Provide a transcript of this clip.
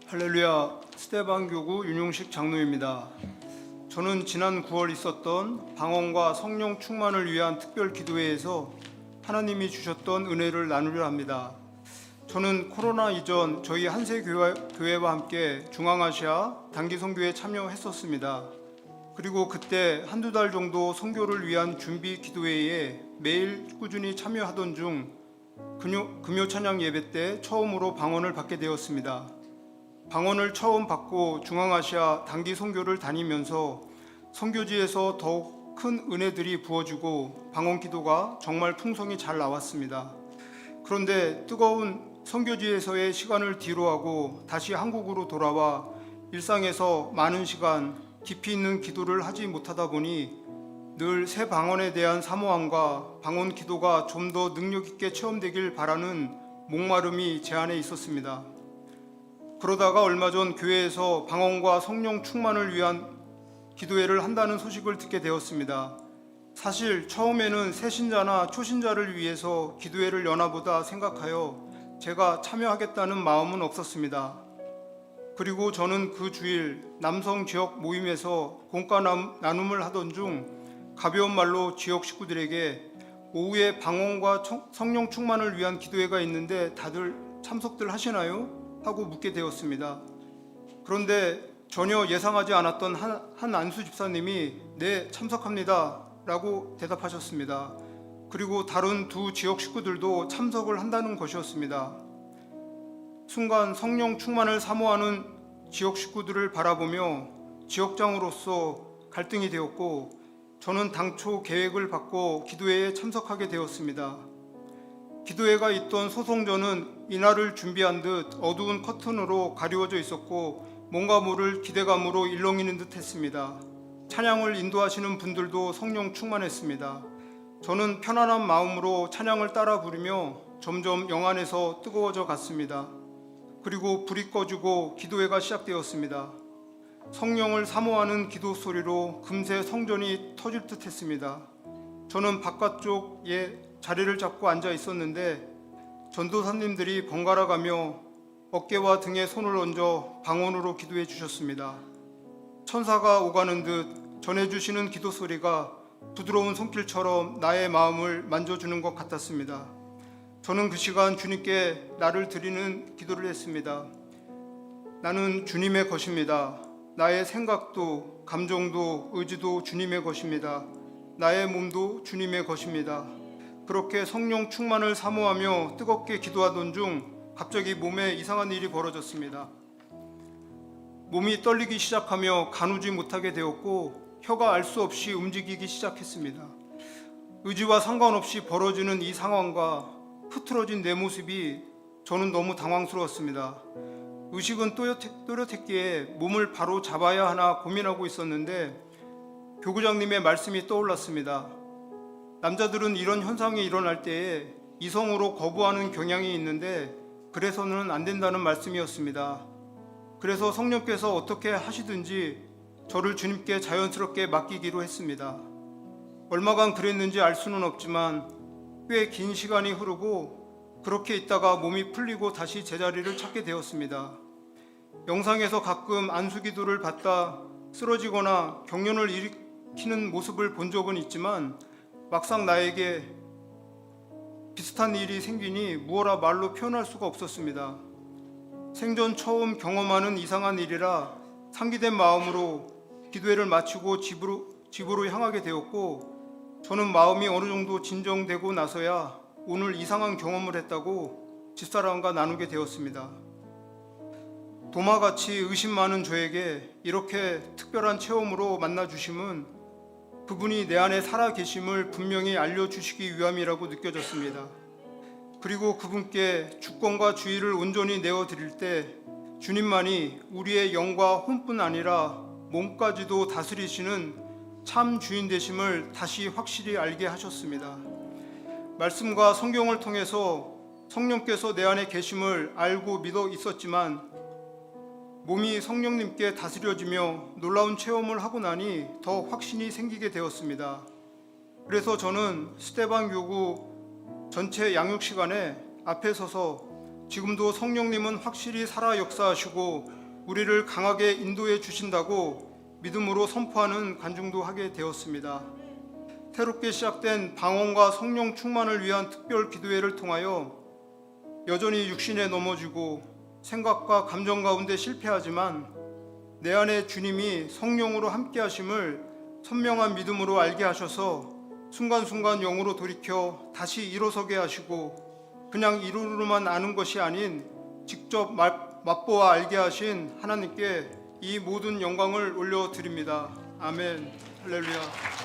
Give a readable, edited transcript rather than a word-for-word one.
할렐루야, 스테반 교구 윤용식 장로입니다. 저는 지난 9월 있었던 방언과 성령 충만을 위한 특별 기도회에서 하나님이 주셨던 은혜를 나누려 합니다. 저는 코로나 이전 저희 한세교회와 함께 중앙아시아 단기 선교에 참여했었습니다. 그리고 그때 한두 달 정도 선교를 위한 준비 기도회에 매일 꾸준히 참여하던 중 금요 찬양 예배 때 처음으로 방언을 받게 되었습니다. 방언을 처음 받고 중앙아시아 단기 선교를 다니면서 선교지에서 더욱 큰 은혜들이 부어지고 방언 기도가 정말 풍성히 잘 나왔습니다. 그런데 뜨거운 선교지에서의 시간을 뒤로하고 다시 한국으로 돌아와 일상에서 많은 시간 깊이 있는 기도를 하지 못하다 보니 늘 새 방언에 대한 사모함과 방언 기도가 좀 더 능력 있게 체험되길 바라는 목마름이 제 안에 있었습니다. 그러다가 얼마 전 교회에서 방언과 성령 충만을 위한 기도회를 한다는 소식을 듣게 되었습니다. 사실 처음에는 새신자나 초신자를 위해서 기도회를 여나보다 생각하여 제가 참여하겠다는 마음은 없었습니다. 그리고 저는 그 주일 남성 지역 모임에서 공과 나눔을 하던 중 가벼운 말로 지역 식구들에게 오후에 방언과 성령 충만을 위한 기도회가 있는데 다들 참석들 하시나요? 하고 묻게 되었습니다. 그런데 전혀 예상하지 않았던 한 안수 집사님이 네, 참석합니다 라고 대답하셨습니다. 그리고 다른 두 지역 식구들도 참석을 한다는 것이었습니다. 순간 성령 충만을 사모하는 지역 식구들을 바라보며 지역장으로서 갈등이 되었고, 저는 당초 계획을 바꿔 기도회에 참석하게 되었습니다. 기도회가 있던 소송전은 이날을 준비한 듯 어두운 커튼으로 가리워져 있었고 뭔가 모를 기대감으로 일렁이는 듯 했습니다. 찬양을 인도하시는 분들도 성령 충만했습니다. 저는 편안한 마음으로 찬양을 따라 부르며 점점 영 안에서 뜨거워져 갔습니다. 그리고 불이 꺼지고 기도회가 시작되었습니다. 성령을 사모하는 기도 소리로 금세 성전이 터질 듯 했습니다. 저는 바깥쪽에 자리를 잡고 앉아 있었는데 전도사님들이 번갈아 가며 어깨와 등에 손을 얹어 방언으로 기도해 주셨습니다. 천사가 오가는 듯 전해주시는 기도 소리가 부드러운 손길처럼 나의 마음을 만져주는 것 같았습니다. 저는 그 시간 주님께 나를 드리는 기도를 했습니다. 나는 주님의 것입니다. 나의 생각도 감정도 의지도 주님의 것입니다. 나의 몸도 주님의 것입니다. 그렇게 성령 충만을 사모하며 뜨겁게 기도하던 중 갑자기 몸에 이상한 일이 벌어졌습니다. 몸이 떨리기 시작하며 가누지 못하게 되었고 혀가 알 수 없이 움직이기 시작했습니다. 의지와 상관없이 벌어지는 이 상황과 흐트러진 내 모습이 저는 너무 당황스러웠습니다. 의식은 또렷했기에 몸을 바로 잡아야 하나 고민하고 있었는데 교구장님의 말씀이 떠올랐습니다. 남자들은 이런 현상이 일어날 때에 이성으로 거부하는 경향이 있는데 그래서는 안 된다는 말씀이었습니다. 그래서 성령께서 어떻게 하시든지 저를 주님께 자연스럽게 맡기기로 했습니다. 얼마간 그랬는지 알 수는 없지만 꽤 긴 시간이 흐르고 그렇게 있다가 몸이 풀리고 다시 제자리를 찾게 되었습니다. 영상에서 가끔 안수기도를 받다 쓰러지거나 경련을 일으키는 모습을 본 적은 있지만 막상 나에게 비슷한 일이 생기니 무어라 말로 표현할 수가 없었습니다. 생전 처음 경험하는 이상한 일이라 상기된 마음으로 기도회를 마치고 집으로 향하게 되었고, 저는 마음이 어느 정도 진정되고 나서야 오늘 이상한 경험을 했다고 집사람과 나누게 되었습니다. 도마같이 의심 많은 저에게 이렇게 특별한 체험으로 만나주심은 그분이 내 안에 살아 계심을 분명히 알려주시기 위함이라고 느껴졌습니다. 그리고 그분께 주권과 주의를 온전히 내어드릴 때 주님만이 우리의 영과 혼뿐 아니라 몸까지도 다스리시는 참 주인 되심을 다시 확실히 알게 하셨습니다. 말씀과 성경을 통해서 성령께서 내 안에 계심을 알고 믿어 있었지만 몸이 성령님께 다스려지며 놀라운 체험을 하고 나니 더 확신이 생기게 되었습니다. 그래서 저는 스테반 교구 전체 양육 시간에 앞에 서서 지금도 성령님은 확실히 살아 역사하시고 우리를 강하게 인도해 주신다고 믿음으로 선포하는 간증도 하게 되었습니다. 새롭게 시작된 방언과 성령 충만을 위한 특별 기도회를 통하여 여전히 육신에 넘어지고 생각과 감정 가운데 실패하지만 내 안에 주님이 성령으로 함께 하심을 선명한 믿음으로 알게 하셔서 순간순간 영으로 돌이켜 다시 일어서게 하시고 그냥 이론으로만 아는 것이 아닌 직접 맛보아 알게 하신 하나님께 이 모든 영광을 올려드립니다. 아멘. 할렐루야.